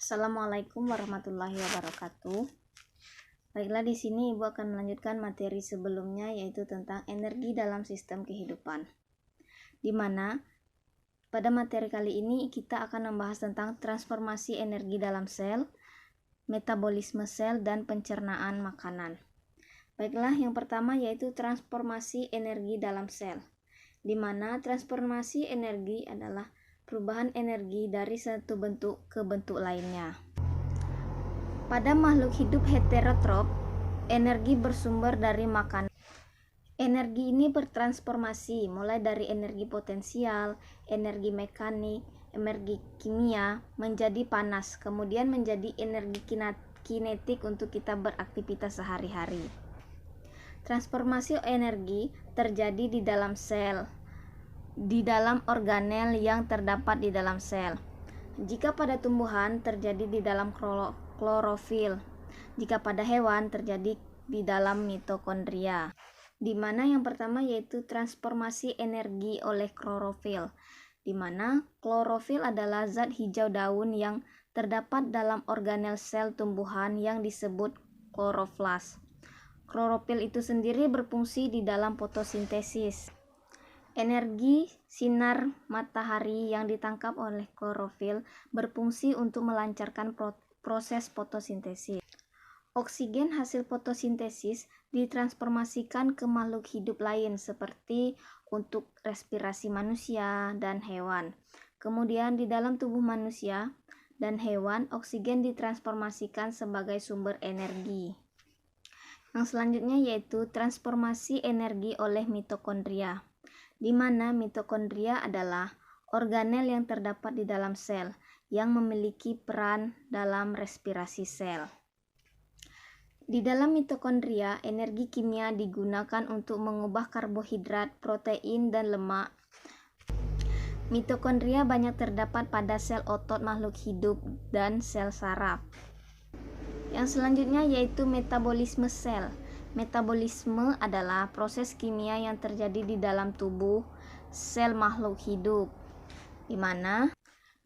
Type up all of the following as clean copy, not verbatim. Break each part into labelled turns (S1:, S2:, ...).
S1: Assalamualaikum warahmatullahi wabarakatuh. Baiklah, di sini Ibu akan melanjutkan materi sebelumnya, yaitu tentang energi dalam sistem kehidupan. Di mana pada materi kali ini kita akan membahas tentang transformasi energi dalam sel, metabolisme sel, dan pencernaan makanan. Baiklah, yang pertama yaitu transformasi energi dalam sel, di mana transformasi energi adalah perubahan energi dari satu bentuk ke bentuk lainnya. Pada makhluk hidup heterotrof, energi bersumber dari makanan. Energi ini bertransformasi mulai dari energi potensial, energi mekanik, energi kimia menjadi panas, kemudian menjadi energi kinetik untuk kita beraktivitas sehari-hari. Transformasi energi terjadi di dalam sel, di dalam organel yang terdapat di dalam sel. Jika pada tumbuhan terjadi di dalam klorofil, jika pada hewan terjadi di dalam mitokondria. Di mana yang pertama yaitu transformasi energi oleh klorofil, di mana klorofil adalah zat hijau daun yang terdapat dalam organel sel tumbuhan yang disebut kloroflas. Klorofil itu sendiri berfungsi di dalam fotosintesis. Energi sinar matahari yang ditangkap oleh klorofil berfungsi untuk melancarkan proses fotosintesis. Oksigen hasil fotosintesis ditransformasikan ke makhluk hidup lain seperti untuk respirasi manusia dan hewan. Kemudian di dalam tubuh manusia dan hewan, oksigen ditransformasikan sebagai sumber energi. Yang selanjutnya yaitu transformasi energi oleh mitokondria, di mana mitokondria adalah organel yang terdapat di dalam sel yang memiliki peran dalam respirasi sel. Di dalam mitokondria, energi kimia digunakan untuk mengubah karbohidrat, protein, dan lemak. Mitokondria banyak terdapat pada sel otot makhluk hidup dan sel saraf. Yang selanjutnya yaitu metabolisme sel. Metabolisme adalah proses kimia yang terjadi di dalam tubuh sel makhluk hidup, di mana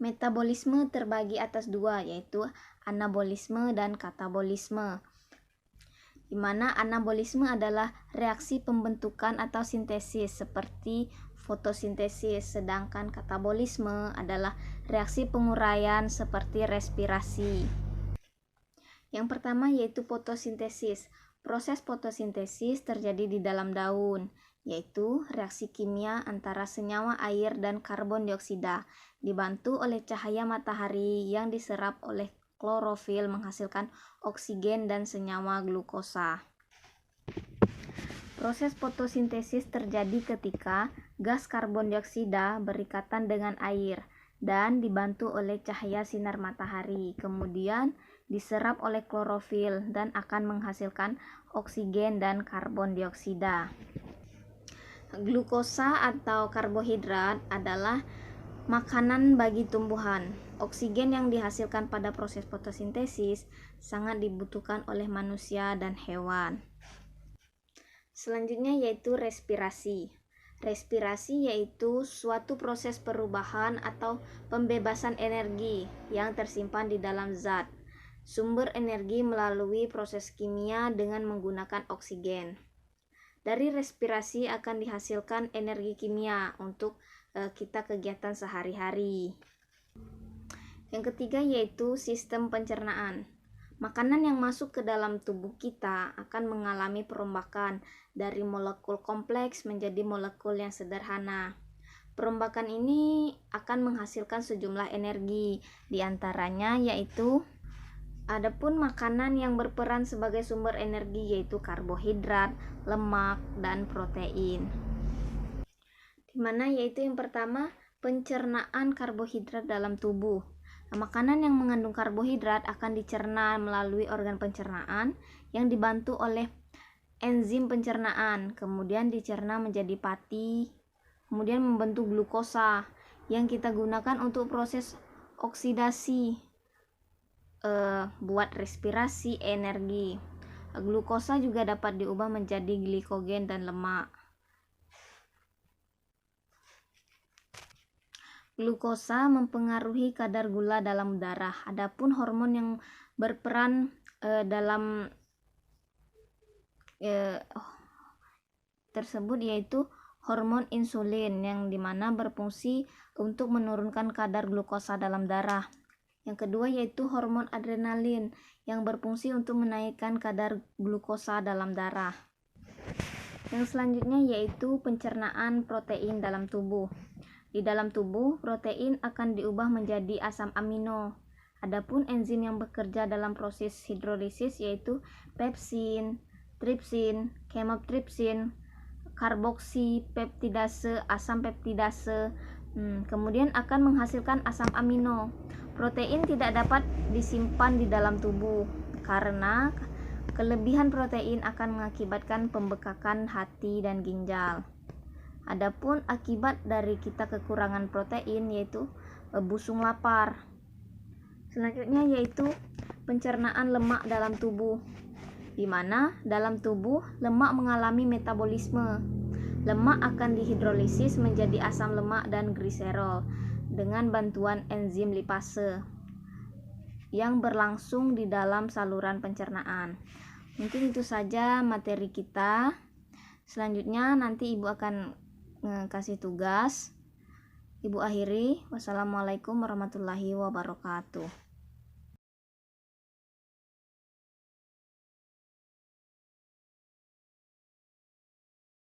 S1: metabolisme terbagi atas dua, yaitu anabolisme dan katabolisme. Di mana anabolisme adalah reaksi pembentukan atau sintesis seperti fotosintesis, sedangkan katabolisme adalah reaksi penguraian seperti respirasi. Yang pertama yaitu fotosintesis. Proses fotosintesis terjadi di dalam daun, yaitu reaksi kimia antara senyawa air dan karbon dioksida dibantu oleh cahaya matahari yang diserap oleh klorofil menghasilkan oksigen dan senyawa glukosa. Proses fotosintesis terjadi ketika gas karbon dioksida berikatan dengan air dan dibantu oleh cahaya sinar matahari, kemudian diserap oleh klorofil dan akan menghasilkan oksigen dan karbon dioksida. Glukosa atau karbohidrat adalah makanan bagi tumbuhan. Oksigen yang dihasilkan pada proses fotosintesis sangat dibutuhkan oleh manusia dan hewan. Selanjutnya yaitu respirasi. Respirasi yaitu suatu proses perubahan atau pembebasan energi yang tersimpan di dalam zat sumber energi melalui proses kimia dengan menggunakan oksigen. Dari respirasi akan dihasilkan energi kimia untuk kita kegiatan sehari-hari. Yang ketiga yaitu sistem pencernaan. Makanan yang masuk ke dalam tubuh kita akan mengalami perombakan dari molekul kompleks menjadi molekul yang sederhana. Perombakan ini akan menghasilkan sejumlah energi, diantaranya yaitu adapun makanan yang berperan sebagai sumber energi yaitu karbohidrat, lemak, dan protein. Dimana yaitu yang pertama pencernaan karbohidrat dalam tubuh. Makanan yang mengandung karbohidrat akan dicerna melalui organ pencernaan yang dibantu oleh enzim pencernaan, kemudian dicerna menjadi pati, kemudian membentuk glukosa yang kita gunakan untuk proses oksidasi buat respirasi energi. Glukosa juga dapat diubah menjadi glikogen dan lemak. Glukosa mempengaruhi kadar gula dalam darah. Adapun hormon yang berperan dalam tersebut yaitu hormon insulin, yang dimana berfungsi untuk menurunkan kadar glukosa dalam darah. Yang kedua yaitu hormon adrenalin, yang berfungsi untuk menaikkan kadar glukosa dalam darah. Yang selanjutnya yaitu pencernaan protein dalam tubuh. Di dalam tubuh, protein akan diubah menjadi asam amino. Adapun enzim yang bekerja dalam proses hidrolisis yaitu pepsin, tripsin, kemotripsin, karboksipeptidase, asam peptidase, kemudian akan menghasilkan asam amino. Protein tidak dapat disimpan di dalam tubuh karena kelebihan protein akan mengakibatkan pembekakan hati dan ginjal. Adapun akibat dari kita kekurangan protein yaitu busung lapar. Selanjutnya yaitu pencernaan lemak dalam tubuh, di mana dalam tubuh lemak mengalami metabolisme. Lemak akan dihidrolisis menjadi asam lemak dan gliserol dengan bantuan enzim lipase yang berlangsung di dalam saluran pencernaan. Mungkin itu saja materi kita. Selanjutnya nanti Ibu akan kasih tugas. Ibu akhiri. Wassalamualaikum warahmatullahi wabarakatuh.